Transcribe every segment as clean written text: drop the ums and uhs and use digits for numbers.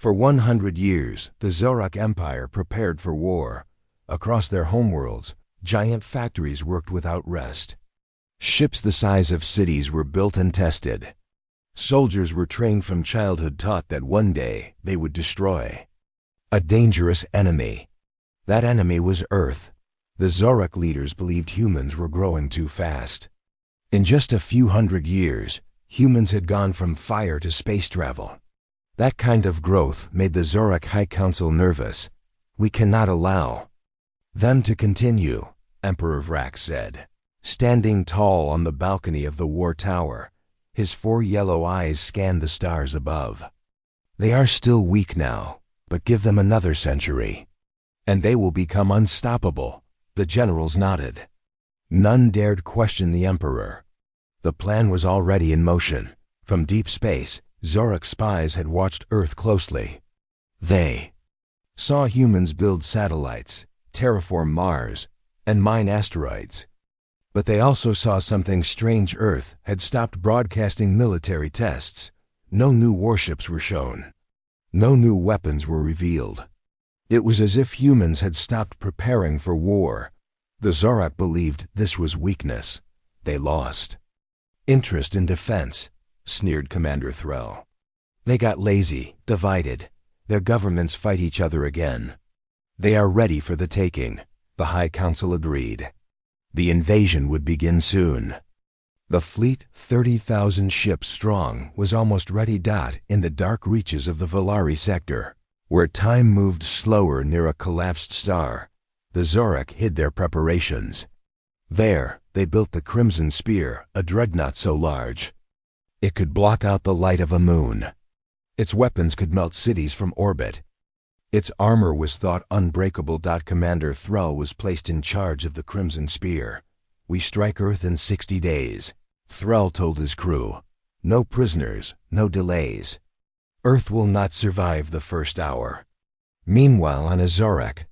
For 100 years, the Zorak Empire prepared for war. Across their homeworlds, giant factories worked without rest. Ships the size of cities were built and tested. Soldiers were trained from childhood, taught that one day they would destroy a dangerous enemy. That enemy was Earth. The Zorak leaders believed humans were growing too fast. In just a few hundred years, humans had gone from fire to space travel. That kind of growth made the Zorak High Council nervous. We cannot allow them to continue, Emperor Vrax said, standing tall on the balcony of the war tower. His 4 yellow eyes scanned the stars above. They are still weak now, but give them another century, and they will become unstoppable. The generals nodded. None dared question the Emperor. The plan was already in motion. From deep space, Zorak spies had watched Earth closely. They saw humans build satellites, terraform Mars, and mine asteroids. But they also saw something strange. Earth had stopped broadcasting military tests. No new warships were shown. No new weapons were revealed. It was as if humans had stopped preparing for war. The Zorak believed this was weakness. They lost interest in defense, sneered Commander Threll. They got lazy, divided. Their governments fight each other again. They are ready for the taking, the High Council agreed. The invasion would begin soon. The fleet, 30,000 ships strong, was almost ready. In the dark reaches of the Volari sector, where time moved slower near a collapsed star, the Zorak hid their preparations. There, they built the Crimson Spear, a dreadnought so large it could block out the light of a moon. Its weapons could melt cities from orbit. Its armor was thought unbreakable. Commander Threll was placed in charge of the Crimson Spear. We strike Earth in 60 days, Threll told his crew. No prisoners, no delays. Earth will not survive the first hour. Meanwhile, on a Zorak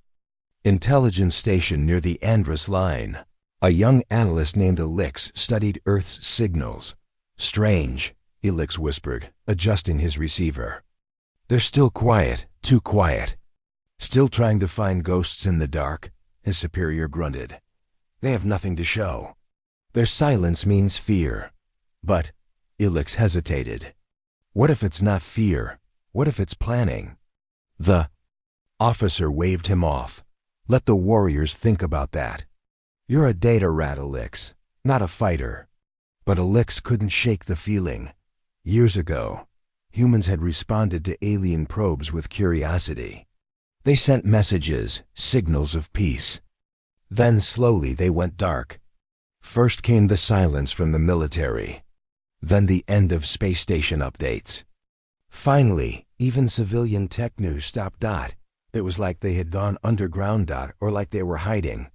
intelligence station near the Andrus line, a young analyst named Elix studied Earth's signals. Strange, Elix whispered, adjusting his receiver. They're still quiet, too quiet. Still trying to find ghosts in the dark, his superior grunted. They have nothing to show. Their silence means fear. But, Elix hesitated. What if it's not fear? What if it's planning? The officer waved him off. Let the warriors think about that. You're a data rat, Elix, not a fighter. But Elix couldn't shake the feeling. Years ago, humans had responded to alien probes with curiosity. They sent messages, signals of peace. Then slowly they went dark. First came the silence from the military. Then the end of space station updates. Finally, even civilian tech news stopped. It was like they had gone underground. Or like they were hiding.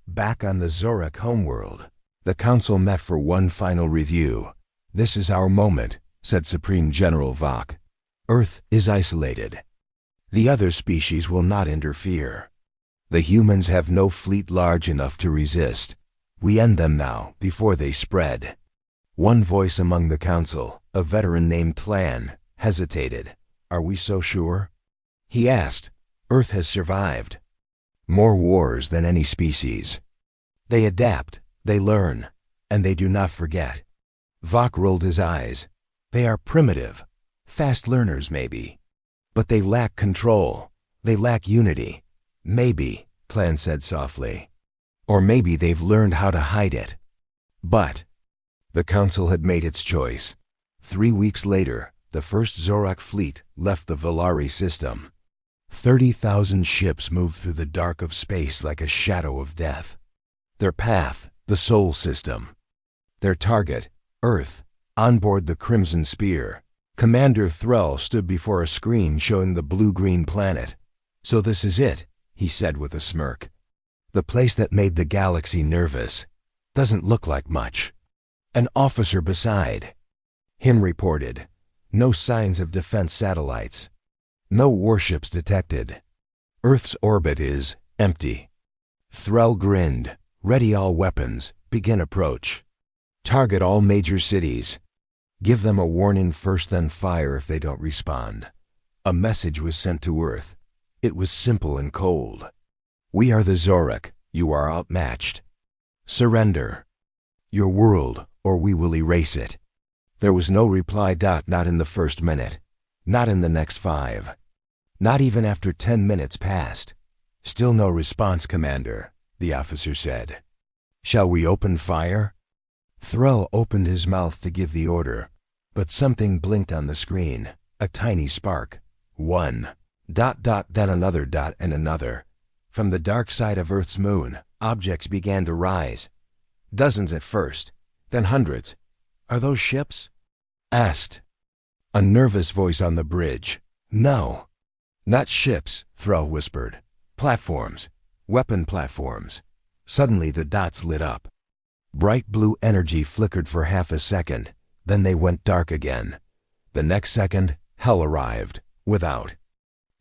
Back on the Zorak homeworld, the council met for one final review. This is our moment, said Supreme General Vok. Earth is isolated. The other species will not interfere. The humans have no fleet large enough to resist. We end them now, before they spread. One voice among the council, a veteran named Tlan, hesitated. Are we so sure? He asked. Earth has survived more wars than any species. They adapt, they learn, and they do not forget. Vok rolled his eyes. They are primitive, fast learners maybe. But they lack control. They lack unity. Maybe, Tlan said softly. Or maybe they've learned how to hide it. But the council had made its choice. 3 weeks later, the first Zorak fleet left the Volari system. 30,000 ships moved through the dark of space like a shadow of death. Their path, the Sol system. Their target, Earth. On board the Crimson Spear, Commander Threll stood before a screen showing the blue-green planet. So this is it, he said with a smirk. The place that made the galaxy nervous. Doesn't look like much. An officer beside him reported. No signs of defense satellites. No warships detected. Earth's orbit is empty. Threll grinned. Ready all weapons. Begin approach. Target all major cities. Give them a warning first, then fire if they don't respond. A message was sent to Earth. It was simple and cold. We are the Zorak. You are outmatched. Surrender your world, or we will erase it. There was no reply. Not in the first minute. Not in the next 5. Not even after 10 minutes passed. Still no response, Commander, the officer said. Shall we open fire? Thrall opened his mouth to give the order, but something blinked on the screen, a tiny spark. 1. ... then another dot and another. From the dark side of Earth's moon, objects began to rise. Dozens at first, then hundreds. Are those ships? Asked a nervous voice on the bridge. No. Not ships, Thrall whispered. Platforms. Weapon platforms. Suddenly the dots lit up. Bright blue energy flickered for half a second, then they went dark again. The next second, hell arrived, without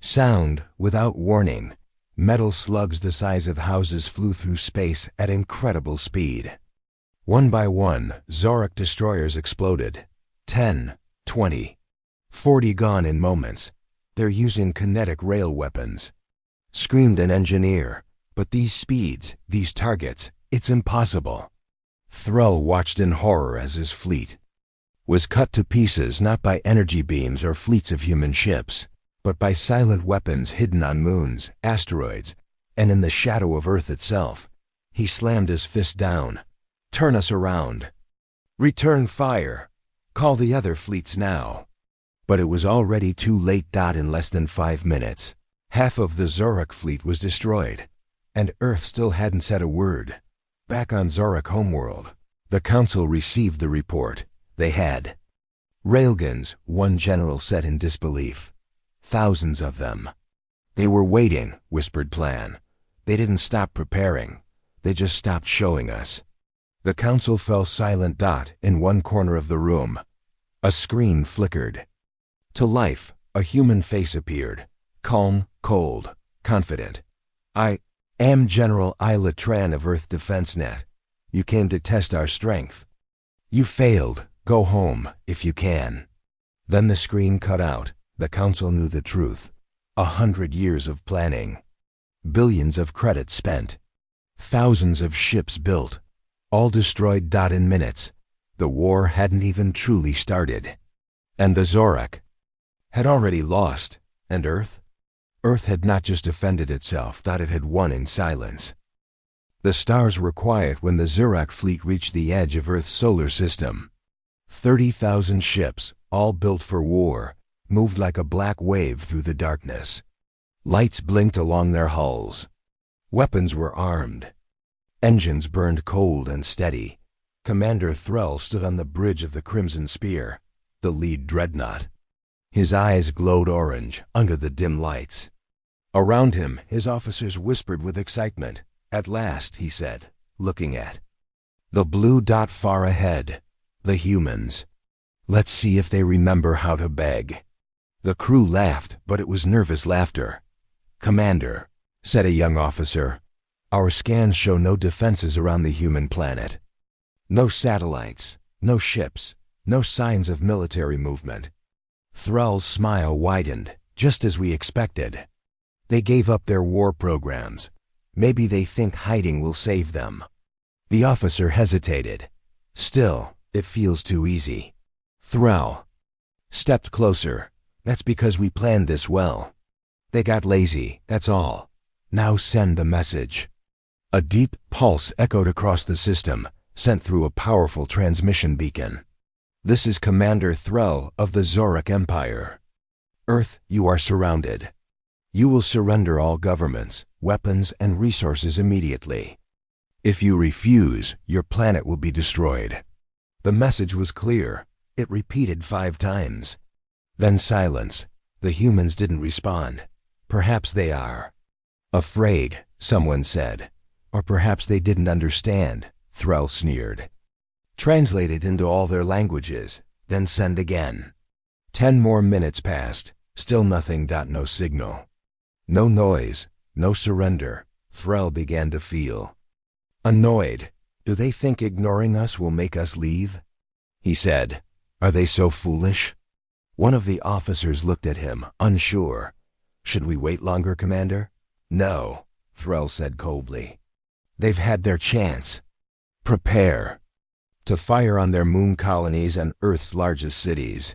sound, without warning. Metal slugs the size of houses flew through space at incredible speed. One by one, Zorak destroyers exploded. 10, 20, 40 gone in moments. They're using kinetic rail weapons. Screamed an engineer. But these speeds, these targets, it's impossible. Thrall watched in horror as his fleet was cut to pieces not by energy beams or fleets of human ships, but by silent weapons hidden on moons, asteroids, and in the shadow of Earth itself. He slammed his fist down. Turn us around. Return fire. Call the other fleets now. But it was already too late. In less than 5 minutes, half of the Zorak fleet was destroyed, and Earth still hadn't said a word. Back on Zorak homeworld, the Council received the report. They had railguns, one general said in disbelief. Thousands of them. They were waiting, whispered Plan. They didn't stop preparing. They just stopped showing us. The Council fell silent. In one corner of the room, a screen flickered. To life, a human face appeared. Calm, cold, confident. I am General Isla Tran of Earth Defense Net. You came to test our strength. You failed. Go home, if you can. Then the screen cut out. The Council knew the truth. 100 years of planning. Billions of credits spent. Thousands of ships built. All destroyed. In minutes. The war hadn't even truly started. And the Zorak had already lost. And Earth? Earth had not just defended itself, it had won in silence. The stars were quiet when the Zorak fleet reached the edge of Earth's solar system. 30,000 ships, all built for war, moved like a black wave through the darkness. Lights blinked along their hulls. Weapons were armed. Engines burned cold and steady. Commander Thrall stood on the bridge of the Crimson Spear, the lead dreadnought. His eyes glowed orange under the dim lights. Around him, his officers whispered with excitement. At last, he said, looking at the blue dot far ahead. The humans. Let's see if they remember how to beg. The crew laughed, but it was nervous laughter. Commander, said a young officer, our scans show no defenses around the human planet. No satellites, no ships, no signs of military movement. Thrall's smile widened, just as we expected. They gave up their war programs. Maybe they think hiding will save them. The officer hesitated. Still, it feels too easy. Thrall stepped closer. That's because we planned this well. They got lazy, that's all. Now send the message. A deep pulse echoed across the system, sent through a powerful transmission beacon. This is Commander Thrall of the Zorak Empire. Earth, you are surrounded. You will surrender all governments, weapons, and resources immediately. If you refuse, your planet will be destroyed. The message was clear. It repeated 5 times. Then silence. The humans didn't respond. Perhaps they are afraid, someone said. Or perhaps they didn't understand, Thrall sneered. Translate it into all their languages, then send again. 10 more minutes passed. Still nothing. No signal. No noise, no surrender. Thrall began to feel annoyed. Do they think ignoring us will make us leave? He said, are they so foolish? One of the officers looked at him, unsure. Should we wait longer, Commander? No, Threll said coldly. They've had their chance. Prepare to fire on their moon colonies and Earth's largest cities.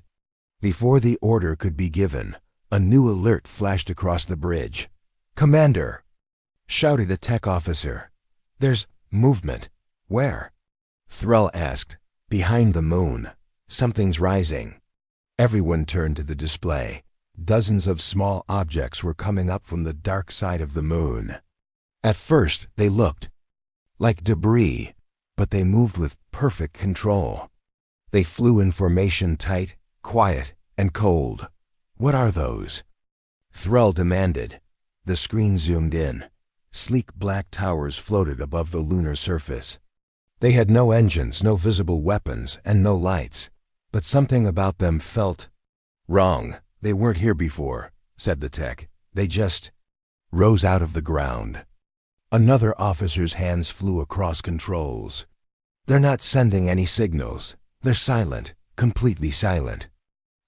Before the order could be given, a new alert flashed across the bridge. Commander, shouted a tech officer. There's movement. Where? Threll asked. Behind the moon. Something's rising. Everyone turned to the display. Dozens of small objects were coming up from the dark side of the moon. At first, they looked like debris, but they moved with perfect control. They flew in formation, tight, quiet, and cold. What are those? Threll demanded. The screen zoomed in. Sleek black towers floated above the lunar surface. They had no engines, no visible weapons, and no lights. But something about them felt wrong. They weren't here before, said the tech. They just rose out of the ground. Another officer's hands flew across controls. They're not sending any signals. They're silent, completely silent.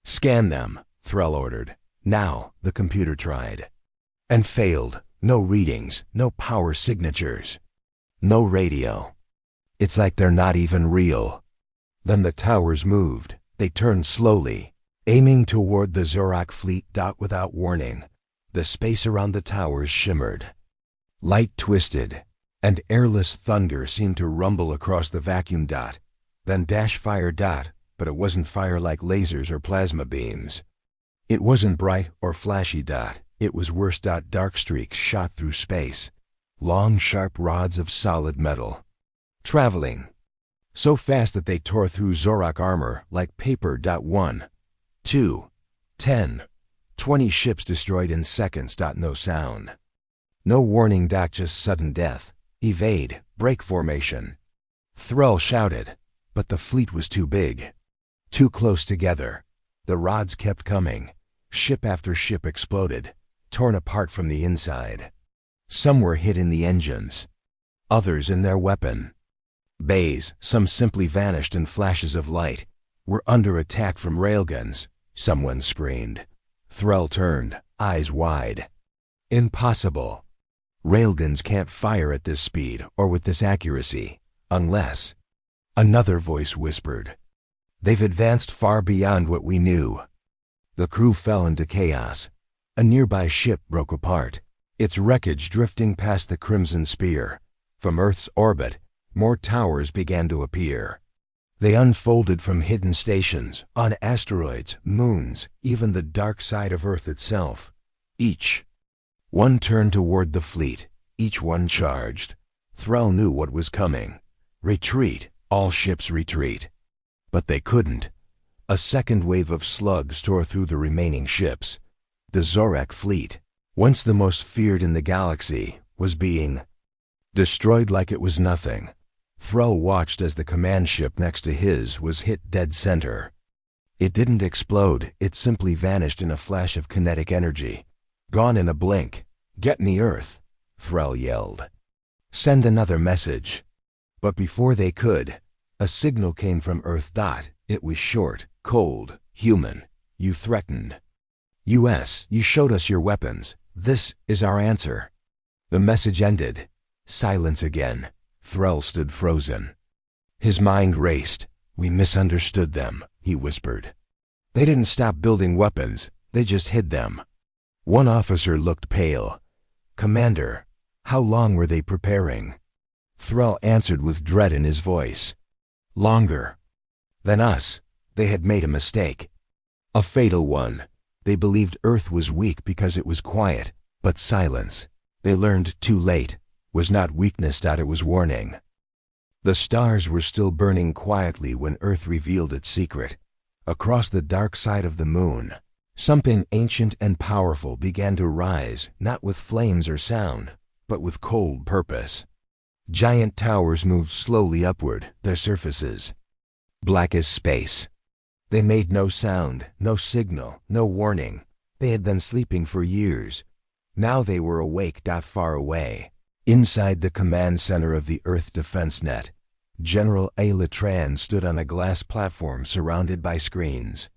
Scan them, Threll ordered. Now, the computer tried. And failed. No readings, no power signatures. No radio. It's like they're not even real. Then the towers moved. They turned slowly, aiming toward the Zorak fleet. Without warning, the space around the towers shimmered. Light twisted, and airless thunder seemed to rumble across the vacuum. Then dash fire. But it wasn't fire like lasers or plasma beams. It wasn't bright or flashy. It was worse. Dark streaks shot through space. Long, sharp rods of solid metal. Traveling so fast that they tore through Zorak armor like paper. 1, 2, 10, 20 ships destroyed in seconds. No sound. No warning. Just sudden death. Evade. Break formation. Threll shouted, but the fleet was too big. Too close together. The rods kept coming. Ship after ship exploded, torn apart from the inside. Some were hit in the engines, others in their weapon bays. Some simply vanished in flashes of light, were under attack from railguns. Someone screamed. Threll turned, eyes wide. Impossible. Railguns can't fire at this speed or with this accuracy, unless... Another voice whispered. They've advanced far beyond what we knew. The crew fell into chaos. A nearby ship broke apart, its wreckage drifting past the Crimson Spear. From Earth's orbit, more towers began to appear. They unfolded from hidden stations, on asteroids, moons, even the dark side of Earth itself. Each one turned toward the fleet, each one charged. Threll knew what was coming. Retreat, all ships retreat. But they couldn't. A second wave of slugs tore through the remaining ships. The Zorak fleet, once the most feared in the galaxy, was being destroyed like it was nothing. Threll watched as the command ship next to his was hit dead center. It didn't explode, it simply vanished in a flash of kinetic energy. Gone in a blink. Get in the Earth, Threll yelled. Send another message. But before they could, a signal came from Earth. It was short, cold, human. You threatened. US, you showed us your weapons. This is our answer. The message ended. Silence again. Threll stood frozen. His mind raced. We misunderstood them, he whispered. They didn't stop building weapons, they just hid them. One officer looked pale. Commander, how long were they preparing? Threll answered with dread in his voice. Longer than us. They had made a mistake. A fatal one. They believed Earth was weak because it was quiet, but silence, they learned too late, was not weakness. It was warning. The stars were still burning quietly when Earth revealed its secret. Across the dark side of the moon, something ancient and powerful began to rise, not with flames or sound, but with cold purpose. Giant towers moved slowly upward, their surfaces black as space. They made no sound, no signal, no warning. They had been sleeping for years. Now they were awake. Far away, inside the command center of the Earth Defense Net, General A. Latran stood on a glass platform surrounded by screens.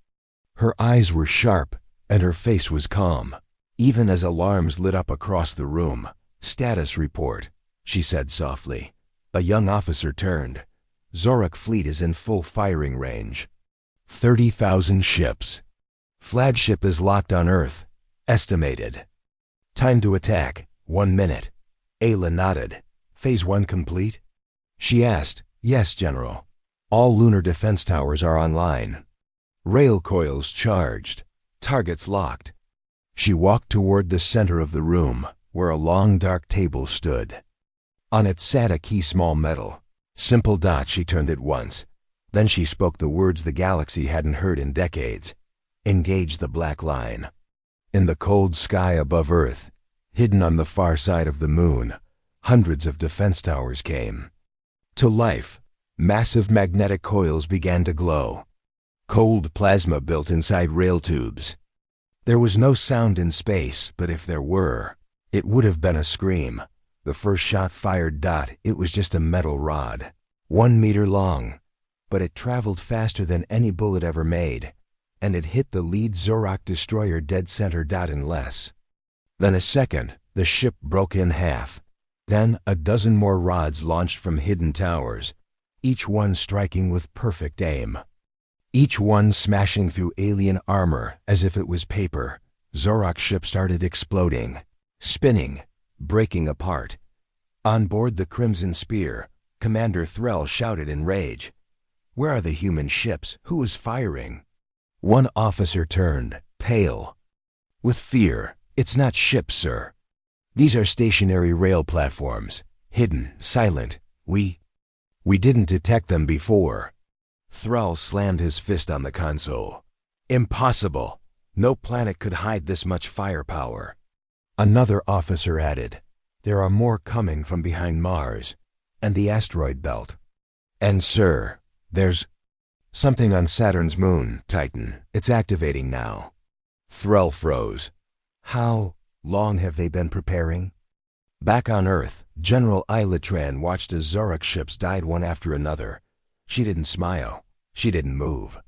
Her eyes were sharp, and her face was calm. Even as alarms lit up across the room. "Status report," she said softly. A young officer turned. "Zorak fleet is in full firing range. 30,000 ships. Flagship is locked on Earth. Estimated. Time to attack, 1 minute." Ayla nodded. "Phase 1 complete?" She asked. "Yes, General. All lunar defense towers are online. Rail coils charged. Targets locked." She walked toward the center of the room, where a long dark table stood. On it sat a key small metal. Simple dot. She turned it once. Then she spoke the words the galaxy hadn't heard in decades. "Engage the black line." In the cold sky above Earth, hidden on the far side of the moon, hundreds of defense towers came to life. Massive magnetic coils began to glow. Cold plasma built inside rail tubes. There was no sound in space, but if there were, it would have been a scream. The first shot fired. It was just a metal rod, 1 meter long, but it traveled faster than any bullet ever made, and it hit the lead Zorak destroyer dead center. In less than a second, the ship broke in half. Then a dozen more rods launched from hidden towers, each one striking with perfect aim. Each one smashing through alien armor as if it was paper. Zorak's ship started exploding, spinning, breaking apart. On board the Crimson Spear, Commander Threll shouted in rage. "Where are the human ships? Who is firing?" One officer turned, pale with fear. "It's not ships, sir. These are stationary rail platforms, hidden, silent. We didn't detect them before." Thrall slammed his fist on the console. "Impossible! No planet could hide this much firepower." Another officer added, "There are more coming from behind Mars and the asteroid belt. And sir, there's something on Saturn's moon, Titan. It's activating now." Thrall froze. How long have they been preparing? Back on Earth, General Ilatran watched as Zorak ships died one after another. She didn't smile. She didn't move.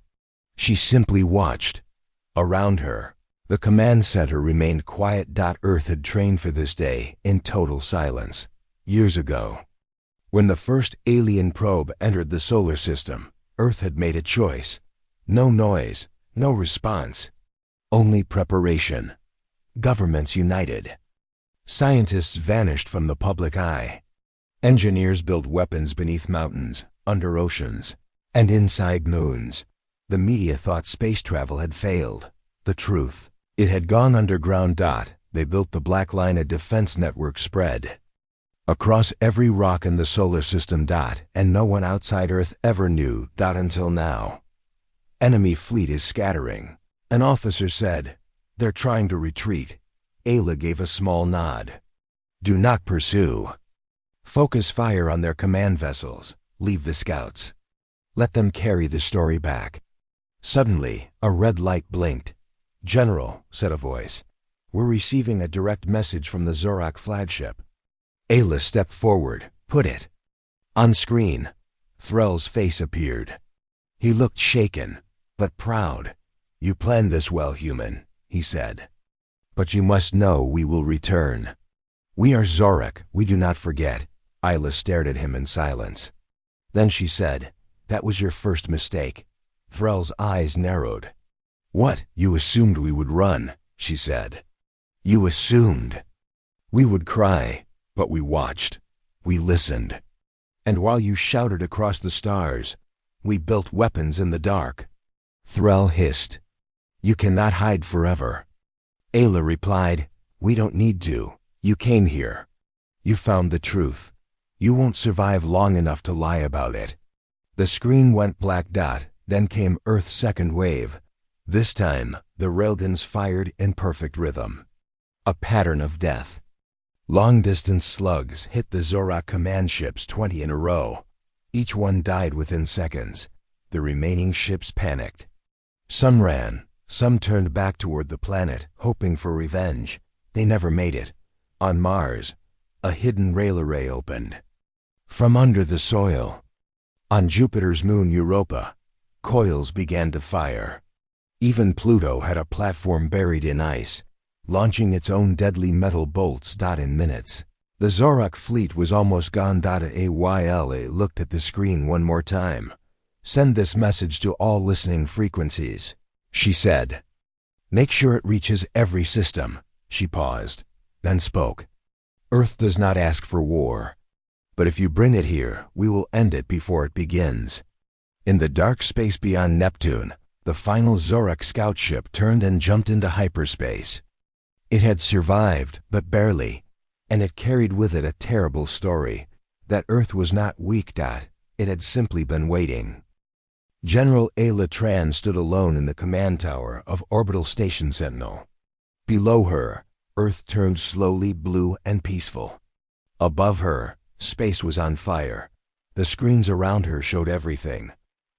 She simply watched. Around her, the command center remained quiet. Earth had trained for this day in total silence. Years ago, when the first alien probe entered the solar system, Earth had made a choice. No noise, no response, only preparation. Governments united. Scientists vanished from the public eye. Engineers built weapons beneath mountains, under oceans, and inside moons. The media thought space travel had failed. The truth, it had gone underground. They built the Black Line, a defense network spread across every rock in the solar system. And no one outside Earth ever knew. Until now. "Enemy fleet is scattering," an officer said. "They're trying to retreat." Ayla gave a small nod. "Do not pursue. Focus fire on their command vessels. Leave the scouts. Let them carry the story back." Suddenly, a red light blinked. "General," said a voice, "we're receiving a direct message from the Zorak flagship." Ayla stepped forward. "Put it." On screen, Threll's face appeared. He looked shaken, but proud. "You planned this well, human," he said. "But you must know we will return. We are Zorak, we do not forget." Ayla stared at him in silence. Then she said, "That was your first mistake." Threll's eyes narrowed. "What? You assumed we would run," she said. "You assumed. We would cry, but we watched. We listened. And while you shouted across the stars, we built weapons in the dark." Threll hissed, "You cannot hide forever." Ayla replied, "We don't need to. You came here. You found the truth. You won't survive long enough to lie about it." The screen went black. Then came Earth's second wave. This time, the railguns fired in perfect rhythm. A pattern of death. Long-distance slugs hit the Zorak command ships 20 in a row. Each one died within seconds. The remaining ships panicked. Some ran. Some turned back toward the planet, hoping for revenge. They never made it. On Mars, a hidden rail array opened from under the soil. On Jupiter's moon Europa, coils began to fire. Even Pluto had a platform buried in ice, launching its own deadly metal bolts. In minutes, the Zorak fleet was almost gone. Ayla looked at the screen one more time. Send this message to all listening frequencies, she said. Make sure it reaches every system. She paused, then spoke. Earth does not ask for war. But if you bring it here, we will end it before it begins. In the dark space beyond Neptune, the final Zorak scout ship turned and jumped into hyperspace. It had survived, but barely, and it carried with it a terrible story, that Earth was not weak. It had simply been waiting. General Ayla Tran stood alone in the command tower of Orbital Station Sentinel. Below her, Earth turned slowly blue and peaceful. Above her, space was on fire. The screens around her showed everything.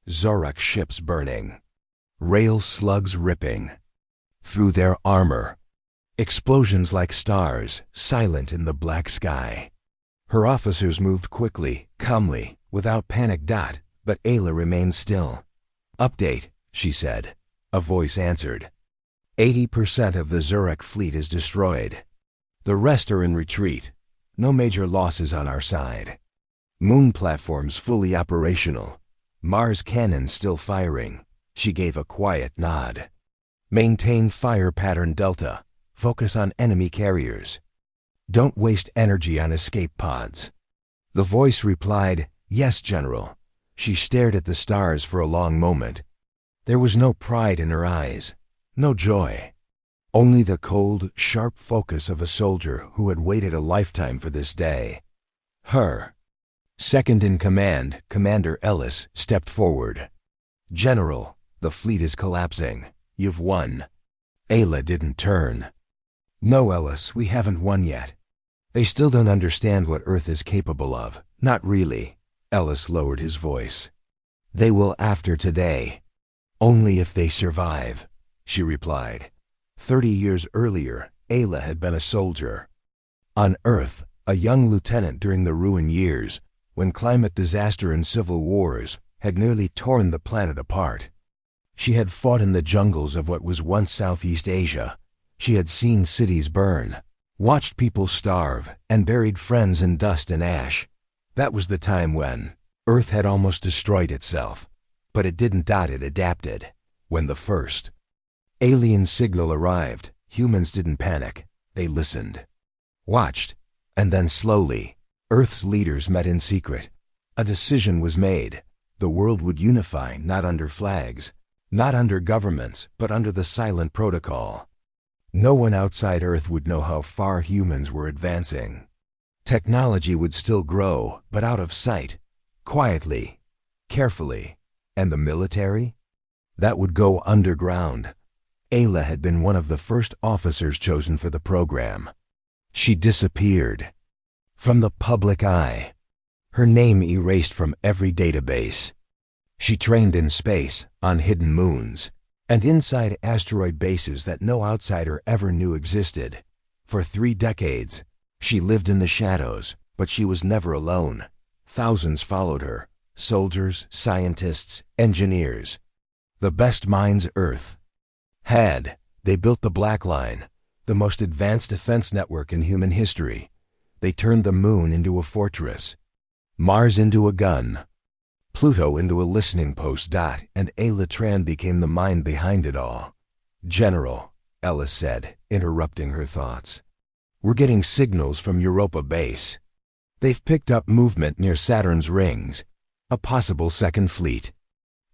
Zorak ships burning. Rail slugs ripping through their armor. Explosions like stars, silent in the black sky. Her officers moved quickly, calmly, without panic. But Ayla remained still. Update, she said. A voice answered. 80% of the Zorak fleet is destroyed. The rest are in retreat. No major losses on our side. Moon platforms fully operational. Mars cannons still firing. She gave a quiet nod. Maintain fire pattern Delta. Focus on enemy carriers. Don't waste energy on escape pods. The voice replied, Yes, General. She stared at the stars for a long moment. There was no pride in her eyes, no joy. Only the cold, sharp focus of a soldier who had waited a lifetime for this day. Her second in command, Commander Ellis, stepped forward. General, the fleet is collapsing. You've won. Ayla didn't turn. No, Ellis, we haven't won yet. They still don't understand what Earth is capable of. Not really. Ellis lowered his voice. They will after today. Only if they survive, she replied. 30 years earlier, Ayla had been a soldier. On Earth, a young lieutenant during the ruin years, when climate disaster and civil wars had nearly torn the planet apart. She had fought in the jungles of what was once Southeast Asia. She had seen cities burn, watched people starve, and buried friends in dust and ash. That was the time when Earth had almost destroyed itself. But it didn't. It adapted. When the first alien signal arrived, humans didn't panic. They listened, watched, and then slowly, Earth's leaders met in secret. A decision was made. The world would unify not under flags, not under governments, but under the silent protocol. No one outside Earth would know how far humans were advancing. Technology would still grow, but out of sight, quietly, carefully. And the military? That would go underground. Ayla had been one of the first officers chosen for the program. She disappeared from the public eye, her name erased from every database. She trained in space, on hidden moons, and inside asteroid bases that no outsider ever knew existed. For 3 decades, she lived in the shadows, but she was never alone. Thousands followed her, soldiers, scientists, engineers. The best minds Earth had. They built the Black Line, the most advanced defense network in human history. They turned the moon into a fortress, Mars into a gun, Pluto into a listening post. And Ayla Tran became the mind behind it all. General, Ellis said, interrupting her thoughts. We're getting signals from Europa base. They've picked up movement near Saturn's rings. A possible second fleet.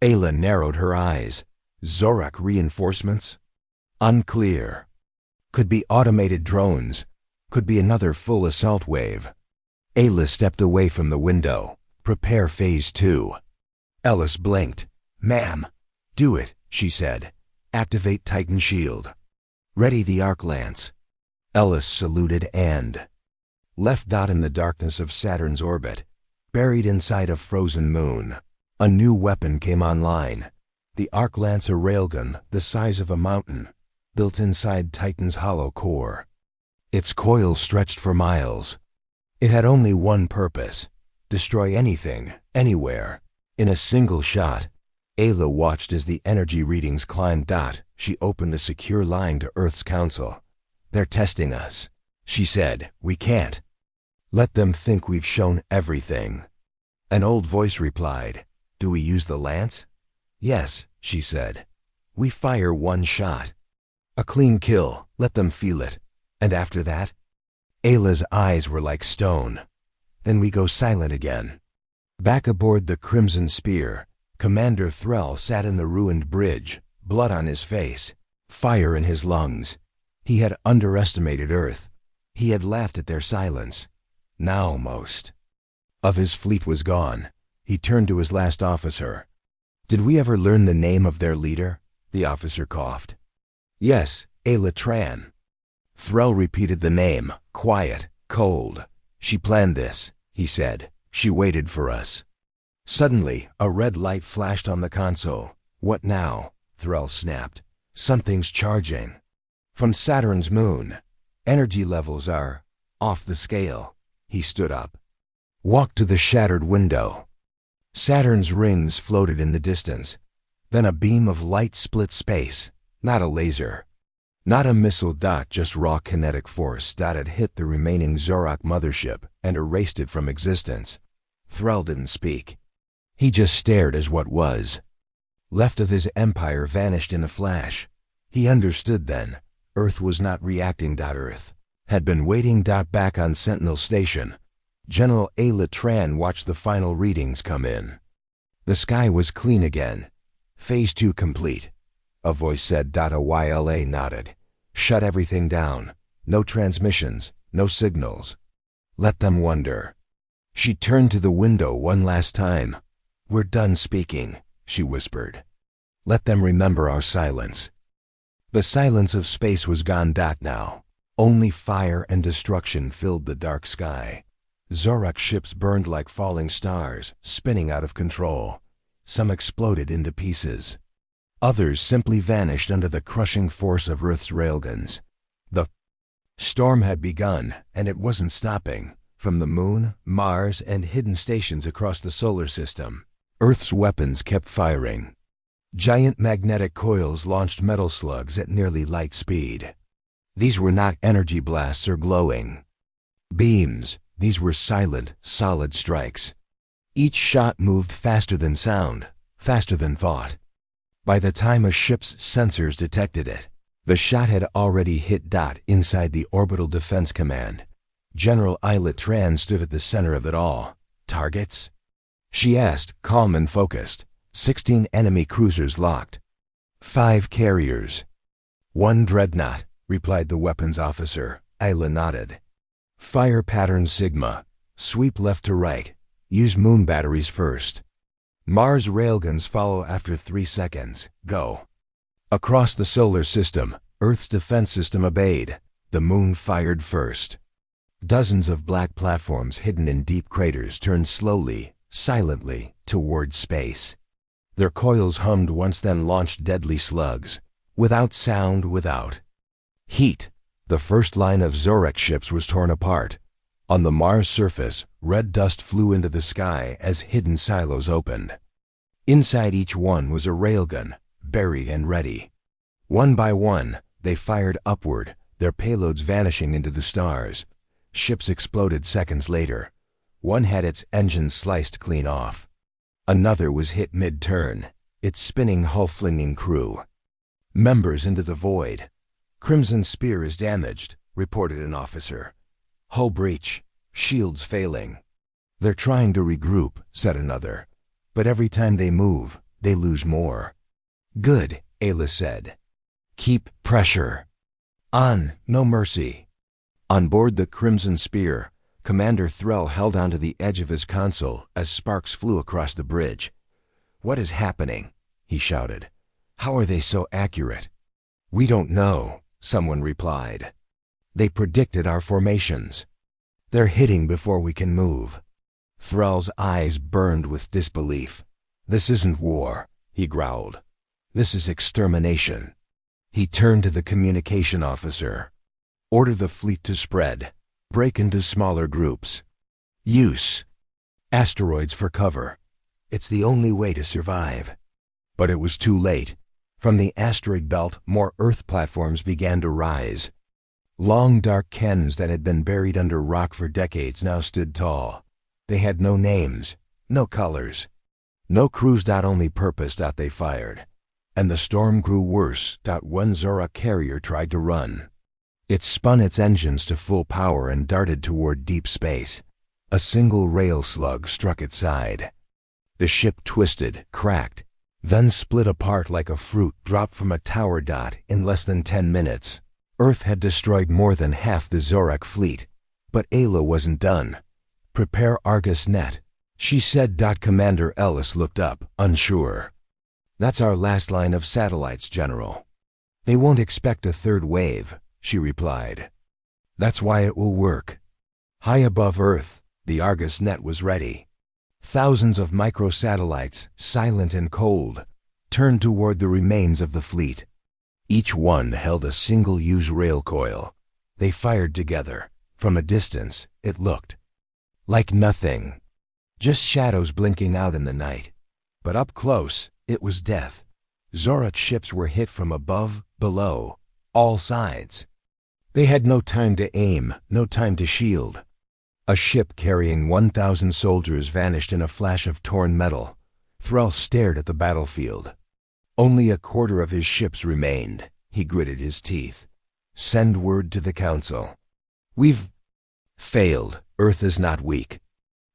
Ayla narrowed her eyes. Zorak reinforcements? Unclear. Could be automated drones. Could be another full assault wave. Ayla stepped away from the window. Prepare phase 2. Ellis blinked. Ma'am. Do it, she said. Activate Titan shield. Ready the arc lance. Ellis saluted and left. In the darkness of Saturn's orbit, buried inside a frozen moon, a new weapon came online. The arc lance, a railgun the size of a mountain, built inside Titan's hollow core. Its coil stretched for miles. It had only one purpose: destroy anything, anywhere, in a single shot. Ayla watched as the energy readings climbed. She opened a secure line to Earth's council. "They're testing us," she said. "We can't let them think we've shown everything." An old voice replied, "Do we use the lance?" "Yes," she said. "We fire one shot. A clean kill, let them feel it. And after that?" Ayla's eyes were like stone. "Then we go silent again." Back aboard the Crimson Spear, Commander Thrall sat in the ruined bridge, blood on his face, fire in his lungs. He had underestimated Earth. He had laughed at their silence. Now most of his fleet was gone. He turned to his last officer. "Did we ever learn the name of their leader?" The officer coughed. "Yes, Ayla Tran." Thrall repeated the name, quiet, cold. "She planned this," he said. "She waited for us." Suddenly, a red light flashed on the console. "What now?" Thrall snapped. "Something's charging. From Saturn's moon. Energy levels are off the scale." He stood up. Walked to the shattered window. Saturn's rings floated in the distance. Then a beam of light split space. Not a laser. Not a missile. Just raw kinetic force. Had hit the remaining Zorak mothership and erased it from existence. Thrall didn't speak. He just stared as what was left of his empire vanished in a flash. He understood then. Earth was not reacting. Earth had been waiting. Back on Sentinel Station, General Ayla Tran watched the final readings come in. The sky was clean again. "Phase 2 complete," a voice said. Ayla nodded. "Shut everything down. No transmissions, no signals. Let them wonder." She turned to the window one last time. "We're done speaking," she whispered. "Let them remember our silence." The silence of space was gone. Now only fire and destruction filled the dark sky. Zorak ships burned like falling stars, spinning out of control. Some exploded into pieces. Others simply vanished under the crushing force of Earth's railguns. The storm had begun, and it wasn't stopping. From the moon, Mars, and hidden stations across the solar system, Earth's weapons kept firing. Giant magnetic coils launched metal slugs at nearly light speed. These were not energy blasts or glowing beams. These were silent, solid strikes. Each shot moved faster than sound, faster than thought. By the time a ship's sensors detected it, the shot had already hit. Inside the Orbital Defense Command, General Ayla Tran stood at the center of it all. "Targets?" she asked, calm and focused. 16 enemy cruisers locked. 5 carriers. 1 dreadnought, replied the weapons officer. Ayla nodded. "Fire pattern Sigma. Sweep left to right. Use moon batteries first. Mars railguns follow after 3 seconds. Go." Across the solar system, Earth's defense system obeyed. The moon fired first. Dozens of black platforms hidden in deep craters turned slowly, silently, toward space. Their coils hummed once, then launched deadly slugs. Without sound, without heat. The first line of Zorak ships was torn apart. On the Mars surface, red dust flew into the sky as hidden silos opened. Inside each one was a railgun, buried and ready. One by one, they fired upward, their payloads vanishing into the stars. Ships exploded seconds later. One had its engines sliced clean off. Another was hit mid-turn, its spinning hull flinging crew members into the void. "Crimson Spear is damaged," reported an officer. "Hull breach, shields failing." "They're trying to regroup," said another. "But every time they move, they lose more." "Good," Ayla said. "Keep pressure on, no mercy." On board the Crimson Spear, Commander Thrall held onto the edge of his console as sparks flew across the bridge. "What is happening?" he shouted. "How are they so accurate?" "We don't know," someone replied. "They predicted our formations. They're hitting before we can move." Thrall's eyes burned with disbelief. "This isn't war," he growled. "This is extermination." He turned to the communication officer. "Order the fleet to spread. Break into smaller groups. Use asteroids for cover. It's the only way to survive." But it was too late. From the asteroid belt, more Earth platforms began to rise. Long, dark cannons that had been buried under rock for decades now stood tall. They had no names, no colors, no crews. Only purpose. They fired. And the storm grew worse. One Zorak carrier tried to run. It spun its engines to full power and darted toward deep space. A single rail slug struck its side. The ship twisted, cracked, then split apart like a fruit dropped from a tower. In less than 10 minutes, Earth had destroyed more than half the Zorak fleet. But Ayla wasn't done. "Prepare Argus Net," she said. Commander Ellis looked up, unsure. "That's our last line of satellites, General." "They won't expect a third wave," she replied. "That's why it will work." High above Earth, the Argus Net was ready. Thousands of microsatellites, silent and cold, turned toward the remains of the fleet. Each one held a single-use rail coil. They fired together. From a distance, it looked like nothing, just shadows blinking out in the night. But up close, it was death. Zorak ships were hit from above, below, all sides. They had no time to aim, no time to shield. A ship carrying 1,000 soldiers vanished in a flash of torn metal. Thrall stared at the battlefield. Only a quarter of his ships remained. He gritted his teeth. "Send word to the Council. We've failed. Earth is not weak."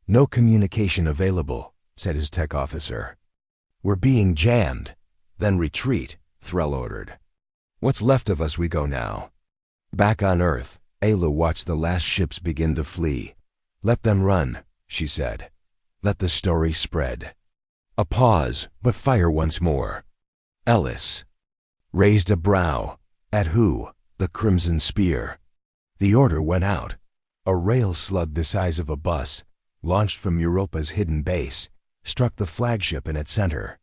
"No communication available," said his tech officer. "We're being jammed." "Then retreat," Thrall ordered. "What's left of us, we go now." Back on Earth, Ayla watched the last ships begin to flee. "Let them run," she said. "Let the story spread." A pause, but fire once more. Ellis raised a brow. At who? The Crimson Spear. The order went out. A rail slug the size of a bus, launched from Europa's hidden base, struck the flagship in its center.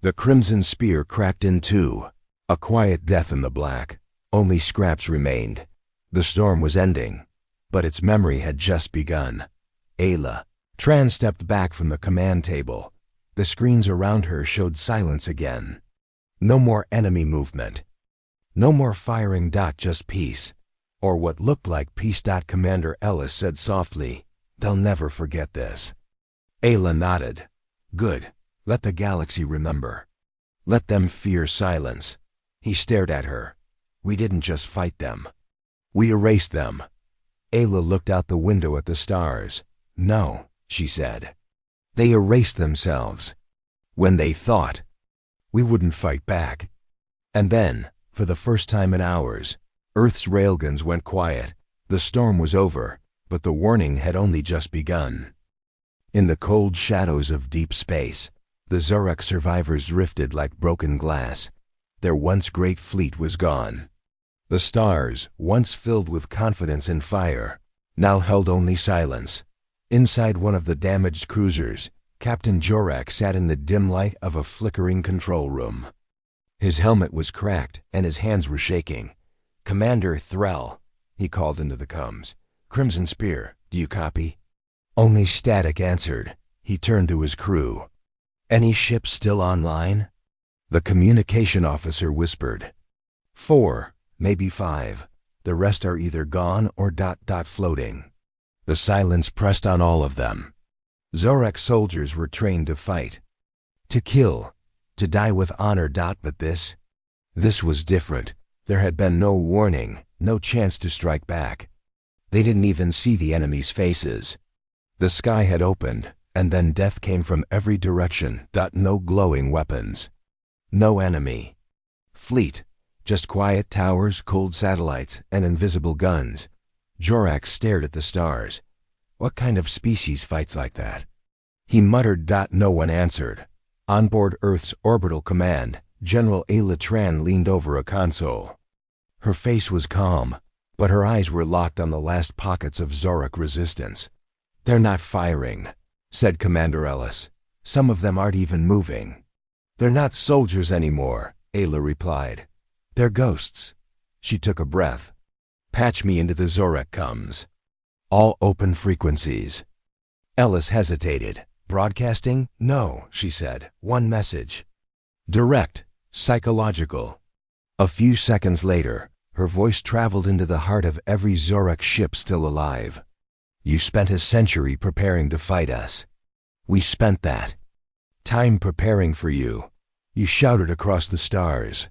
The Crimson Spear cracked in two. A quiet death in the black. Only scraps remained. The storm was ending, but its memory had just begun. Ayla. Tran stepped back from the command table. The screens around her showed silence again. No more enemy movement. No more firing. Just peace. Or what looked like peace. Commander Ellis said softly, "They'll never forget this." Ayla nodded. "Good. Let the galaxy remember. Let them fear silence." He stared at her. "We didn't just fight them. We erased them." Ayla looked out the window at the stars. "No," she said. "They erased themselves. When they thought we wouldn't fight back." And then, for the first time in hours, Earth's railguns went quiet. The storm was over, but the warning had only just begun. In the cold shadows of deep space, the Zorak survivors drifted like broken glass. Their once great fleet was gone. The stars, once filled with confidence and fire, now held only silence. Inside one of the damaged cruisers, Captain Jorak sat in the dim light of a flickering control room. His helmet was cracked and his hands were shaking. "Commander Thrall," he called into the comms. "Crimson Spear, do you copy?" Only static answered. He turned to his crew. "Any ships still online?" The communication officer whispered. 4, maybe 5. The rest are either gone or floating." The silence pressed on all of them. Zorak soldiers were trained to fight, to kill, to die with honor. But this was different. There had been no warning, no chance to strike back. They didn't even see the enemy's faces. The sky had opened, and then death came from every direction. No glowing weapons. No enemy fleet, just quiet towers, cold satellites, and invisible guns. Jorak stared at the stars. What kind of species fights like that? He muttered. No one answered. On board Earth's orbital command, General Ayla Tran leaned over a console. Her face was calm, but her eyes were locked on the last pockets of Zorak resistance. "They're not firing," said Commander Ellis. "Some of them aren't even moving." "They're not soldiers anymore," Ayla replied. "They're ghosts." She took a breath. "Patch me into the Zorak comms. All open frequencies." Ellis hesitated. "Broadcasting?" "No," she said. "One message." Direct, psychological. A few seconds later, her voice traveled into the heart of every Zorak ship still alive. You spent a century preparing to fight us. We spent that time preparing for you. You shouted across the stars.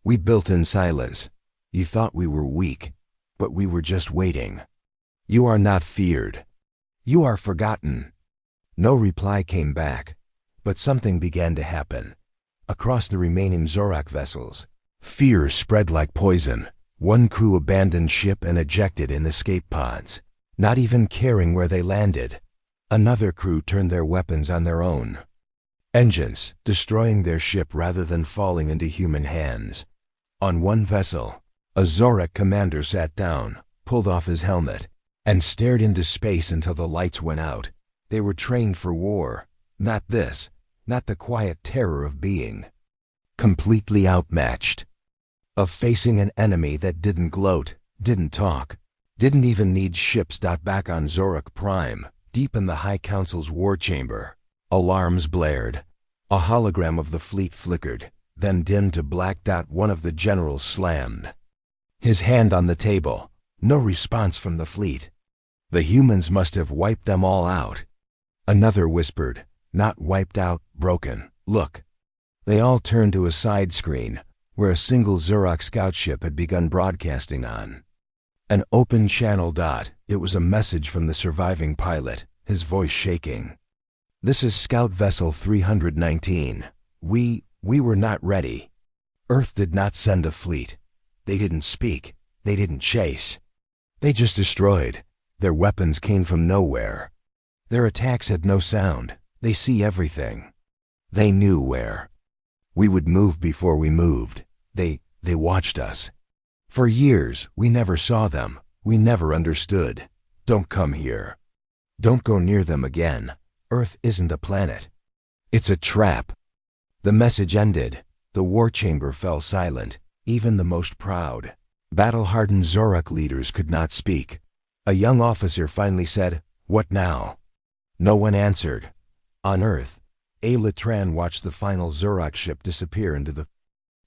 We built in silence. You thought we were weak, but we were just waiting. You are not feared. You are forgotten. No reply came back, but something began to happen. Across the remaining Zorak vessels, fear spread like poison. One crew abandoned ship and ejected in escape pods, not even caring where they landed. Another crew turned their weapons on their own engines, destroying their ship rather than falling into human hands. On one vessel, a Zorak commander sat down, pulled off his helmet, and stared into space until the lights went out. They were trained for war, not this, not the quiet terror of being completely outmatched, of facing an enemy that didn't gloat, didn't talk, didn't even need ships. Back on Zorak Prime, deep in the High Council's war chamber, alarms blared. A hologram of the fleet flickered, then dimmed to black. One of the generals slammed his hand on the table. No response from the fleet. The humans must have wiped them all out. Another whispered, not wiped out, broken. Look. They all turned to a side screen, where a single Zorak scout ship had begun broadcasting on an open channel. It was a message from the surviving pilot, his voice shaking. This is Scout Vessel 319. We were not ready. Earth did not send a fleet. They didn't speak. They didn't chase. They just destroyed. Their weapons came from nowhere. Their attacks had no sound. They see everything. They knew where we would move before we moved. They watched us. For years, we never saw them. We never understood. Don't come here. Don't go near them again. Earth isn't a planet. It's a trap. The message ended. The war chamber fell silent. Even the most proud, battle-hardened Zorak leaders could not speak. A young officer finally said, "What now?" No one answered. On Earth, Ayla Tran watched the final Zorak ship disappear into the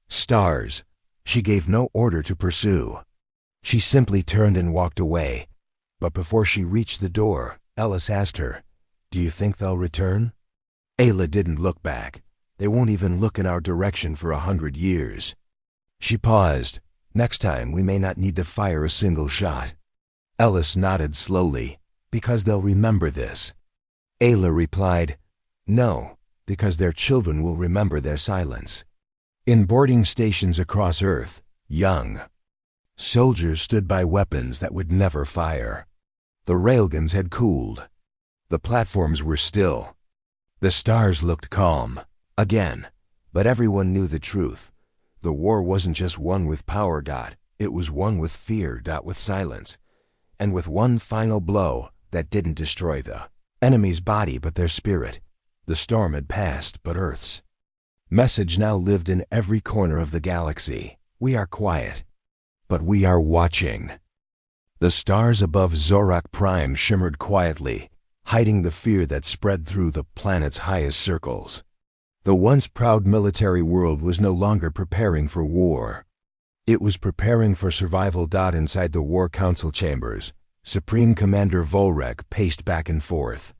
stars. She gave no order to pursue. She simply turned and walked away. But before she reached the door, Ellis asked her, "Do you think they'll return?" Ayla didn't look back. They won't even look in our direction for 100 years. She paused. Next time we may not need to fire a single shot. Ellis nodded slowly. Because they'll remember this. Ayla replied, "No, because their children will remember their silence." In boarding stations across Earth, young soldiers stood by weapons that would never fire. The railguns had cooled. The platforms were still. The stars looked calm. Again. But everyone knew the truth. The war wasn't just one with power. It was one with fear. With silence. And with one final blow that didn't destroy the enemy's body but their spirit. The storm had passed, but Earth's message now lived in every corner of the galaxy. We are quiet, but we are watching. The stars above Zorak Prime shimmered quietly, hiding the fear that spread through the planet's highest circles. The once proud military world was no longer preparing for war. It was preparing for survival. Inside the War Council chambers, Supreme Commander Volrek paced back and forth.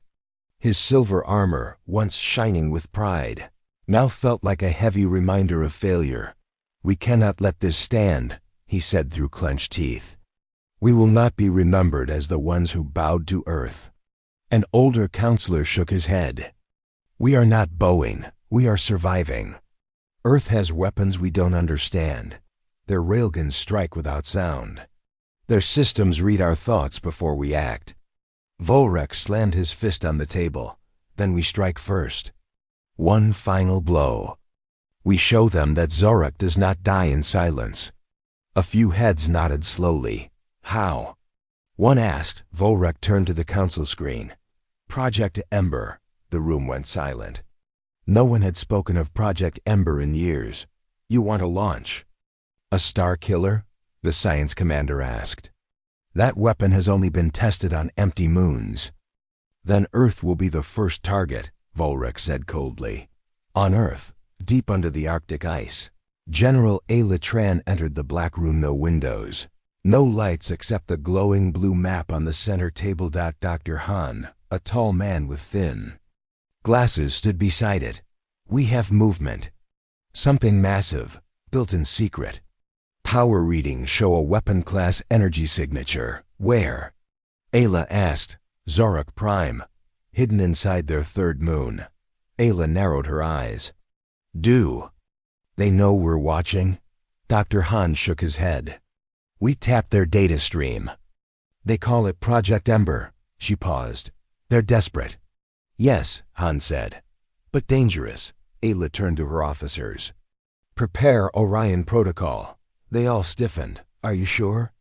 His silver armor, once shining with pride, now felt like a heavy reminder of failure. "We cannot let this stand," he said through clenched teeth. "We will not be remembered as the ones who bowed to Earth." An older counselor shook his head. "We are not bowing. We are surviving. Earth has weapons we don't understand. Their railguns strike without sound. Their systems read our thoughts before we act." Volrek slammed his fist on the table. "Then we strike first. One final blow. We show them that Zorak does not die in silence." A few heads nodded slowly. "How?" one asked. Volrek turned to the council screen. "Project Ember." The room went silent. No one had spoken of Project Ember in years. "You want a launch?" "A star killer?" the science commander asked. "That weapon has only been tested on empty moons." "Then Earth will be the first target," Volrek said coldly. "On Earth, deep under the Arctic ice. General Ayla Tran entered the black room, no windows. No lights except the glowing blue map on the center table. Dr. Han, a tall man with thin glasses, stood beside it. We have movement. Something massive, built in secret. Power readings show a weapon class energy signature. Where? Ayla asked. Zorak Prime, hidden inside their third moon. Ayla narrowed her eyes. Do they know we're watching? Dr. Han shook his head. We tapped their data stream. They call it Project Ember. She paused. They're desperate. Yes, Han said. But dangerous. Ayla turned to her officers. Prepare Orion Protocol. They all stiffened. Are you sure?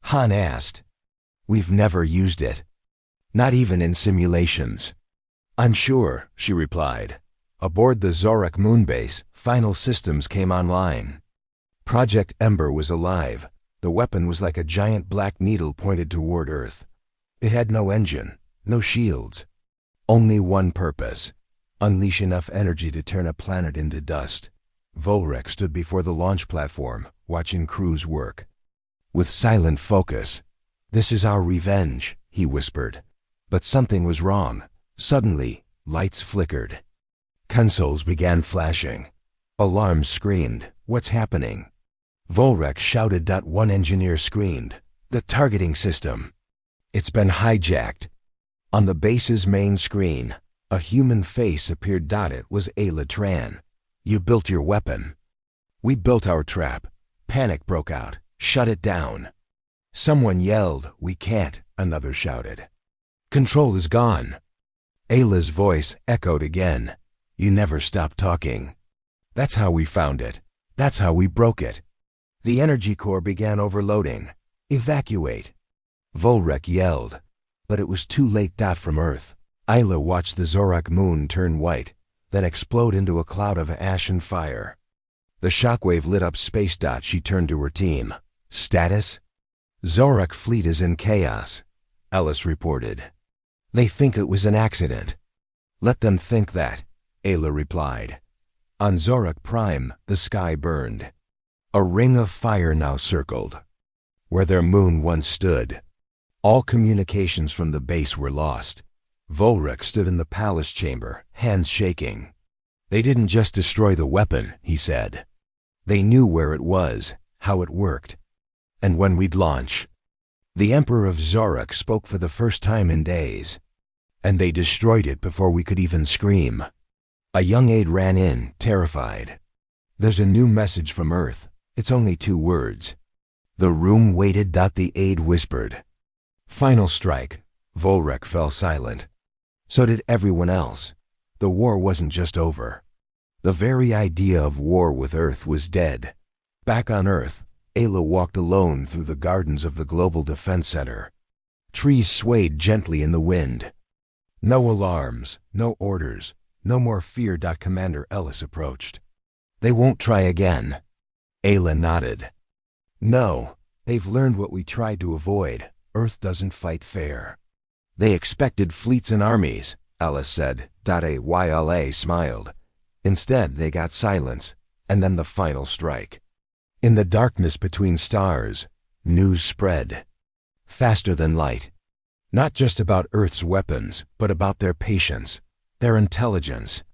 Han asked. We've never used it. Not even in simulations. I'm sure, she replied. Aboard the Zorak moonbase, final systems came online. Project Ember was alive. The weapon was like a giant black needle pointed toward Earth. It had no engine, no shields. Only one purpose: unleash enough energy to turn a planet into dust. Volrek stood before the launch platform, watching crews work. With silent focus. This is our revenge, he whispered. But something was wrong. Suddenly, lights flickered. Consoles began flashing. Alarms screamed. What's happening? Volrek shouted. One engineer screamed. The targeting system. It's been hijacked. On the base's main screen, a human face appeared. It was Ayla Tran. You built your weapon. We built our trap. Panic broke out. Shut it down. Someone yelled. We can't, another shouted. Control is gone. Ayla's voice echoed again. You never stop talking. That's how we found it. That's how we broke it. The energy core began overloading. Evacuate. Volrek yelled. But it was too late. From Earth, Ayla watched the Zorak moon turn white, then explode into a cloud of ash and fire. The shockwave lit up space. She turned to her team. Status? Zorak fleet is in chaos, Ellis reported. They think it was an accident. Let them think that, Ayla replied. On Zorak Prime, the sky burned. A ring of fire now circled where their moon once stood. All communications from the base were lost. Volrek stood in the palace chamber, hands shaking. They didn't just destroy the weapon, he said. They knew where it was, how it worked, and when we'd launch. The Emperor of Zorak spoke for the first time in days. And they destroyed it before we could even scream. A young aide ran in, terrified. There's a new message from Earth. It's only 2 words. The room waited. The aide whispered. Final strike. Volrek fell silent. So did everyone else. The war wasn't just over. The very idea of war with Earth was dead. Back on Earth, Ayla walked alone through the gardens of the Global Defense Center. Trees swayed gently in the wind. No alarms, no orders, no more fear. Commander Ellis approached. They won't try again. Ayla nodded. No, they've learned what we tried to avoid. Earth doesn't fight fair. They expected fleets and armies, Ellis said. Ayla smiled. Instead, they got silence, and then the final strike. In the darkness between stars, news spread. Faster than light. Not just about Earth's weapons, but about their patience, their intelligence,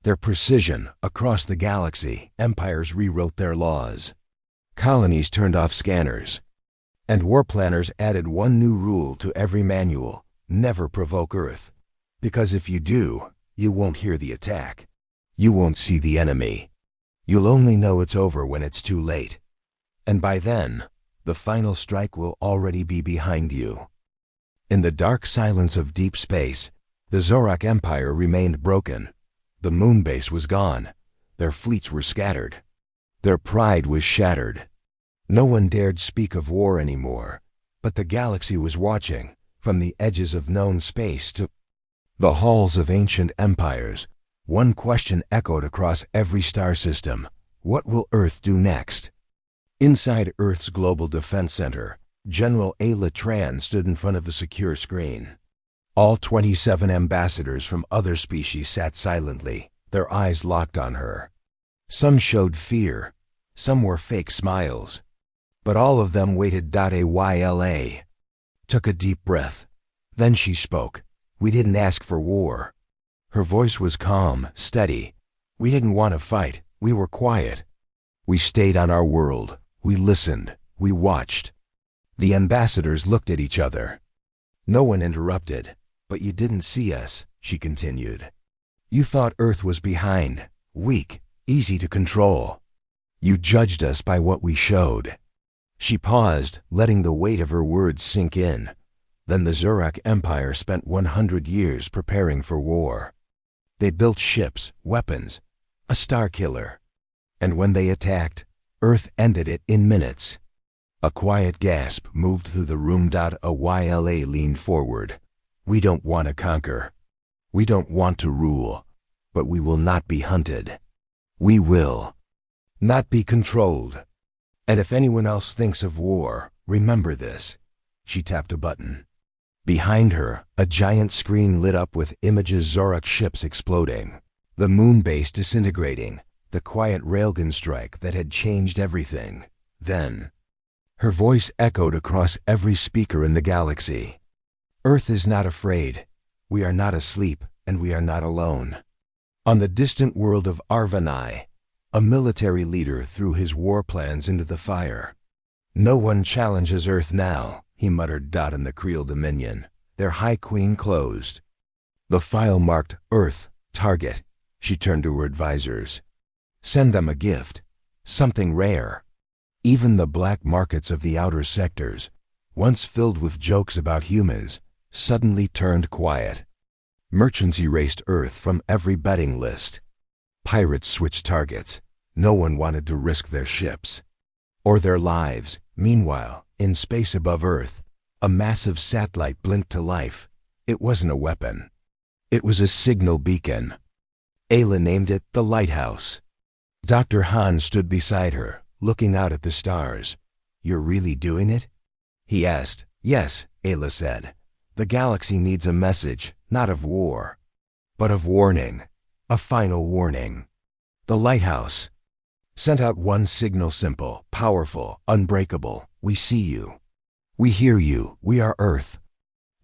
their precision. Across the galaxy, empires rewrote their laws. Colonies turned off scanners. And war planners added one new rule to every manual: never provoke Earth. Because if you do, you won't hear the attack. You won't see the enemy. You'll only know it's over when it's too late. And by then, the final strike will already be behind you. In the dark silence of deep space, the Zorak Empire remained broken. The moonbase was gone. Their fleets were scattered. Their pride was shattered. No one dared speak of war anymore, but the galaxy was watching, from the edges of known space to the halls of ancient empires. One question echoed across every star system: what will Earth do next? Inside Earth's Global Defense Center, General Ayla Tran stood in front of a secure screen. All 27 ambassadors from other species sat silently, their eyes locked on her. Some showed fear, some wore fake smiles, but all of them waited. Ayla took a deep breath. Then she spoke. We didn't ask for war. Her voice was calm, steady. We didn't want to fight. We were quiet. We stayed on our world. We listened. We watched. The ambassadors looked at each other. No one interrupted. But you didn't see us, she continued. You thought Earth was behind, weak, easy to control. You judged us by what we showed. She paused, letting the weight of her words sink in. Then the Zorak Empire spent 100 years preparing for war. They built ships, weapons, a star killer. And when they attacked, Earth ended it in minutes. A quiet gasp moved through the room. Ayla leaned forward. We don't want to conquer. We don't want to rule. But we will not be hunted. We will not be controlled. And if anyone else thinks of war, remember this. She tapped a button. Behind her, a giant screen lit up with images. Zorak ships exploding, the moon base disintegrating, the quiet railgun strike that had changed everything. Then, her voice echoed across every speaker in the galaxy. Earth is not afraid. We are not asleep, and we are not alone. On the distant world of Arvanai, a military leader threw his war plans into the fire. No one challenges Earth now, he muttered. In the Creel Dominion, their High Queen closed. The file marked Earth, target. She turned to her advisors. Send them a gift, something rare. Even the black markets of the outer sectors, once filled with jokes about humans, suddenly turned quiet. Merchants erased Earth from every betting list. Pirates switched targets. No one wanted to risk their ships or their lives. Meanwhile, in space above Earth, a massive satellite blinked to life. It wasn't a weapon. It was a signal beacon. Ayla named it the Lighthouse. Dr. Han stood beside her, looking out at the stars. You're really doing it? He asked. Yes, Ayla said. The galaxy needs a message, not of war, but of warning. A final warning. The Lighthouse sent out one signal, simple, powerful, unbreakable. We see you. We hear you. We are Earth.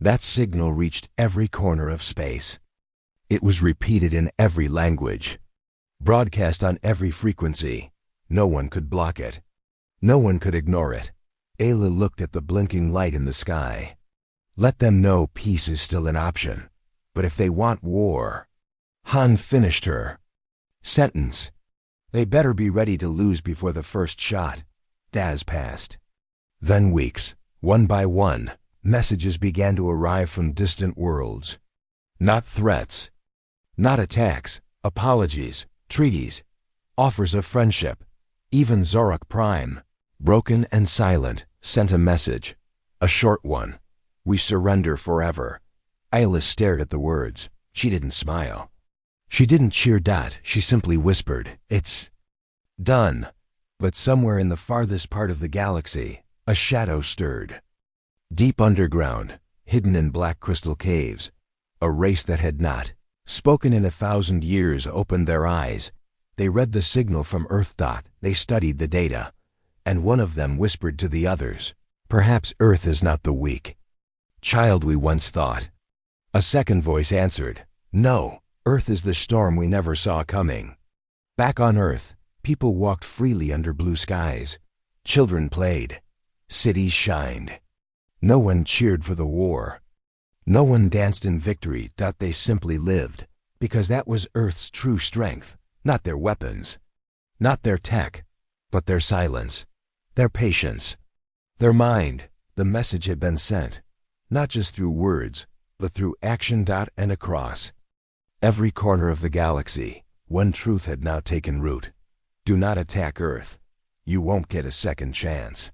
That signal reached every corner of space. It was repeated in every language, broadcast on every frequency. No one could block it. No one could ignore it. Ayla looked at the blinking light in the sky. Let them know peace is still an option. But if they want war, Han finished her sentence. They better be ready to lose before the first shot. Daz passed. Then weeks, one by one, messages began to arrive from distant worlds. Not threats, not attacks, apologies, treaties, offers of friendship. Even Zorak Prime, broken and silent, sent a message. A short one. We surrender forever. Ayla stared at the words. She didn't smile. She didn't cheer. She simply whispered, It's done. But somewhere in the farthest part of the galaxy, a shadow stirred. Deep underground, hidden in black crystal caves, a race that had not spoken in 1,000 years opened their eyes. They read the signal from Earth. They studied the data. And one of them whispered to the others, Perhaps Earth is not the weak child we once thought. A second voice answered, No, Earth is the storm we never saw coming. Back on Earth, people walked freely under blue skies. Children played. Cities shined. No one cheered for the war. No one danced in victory. They simply lived, because that was Earth's true strength, not their weapons, not their tech, but their silence, their patience, their mind. The message had been sent, not just through words, but through action. And across every corner of the galaxy, one truth had now taken root. Do not attack Earth. You won't get a second chance.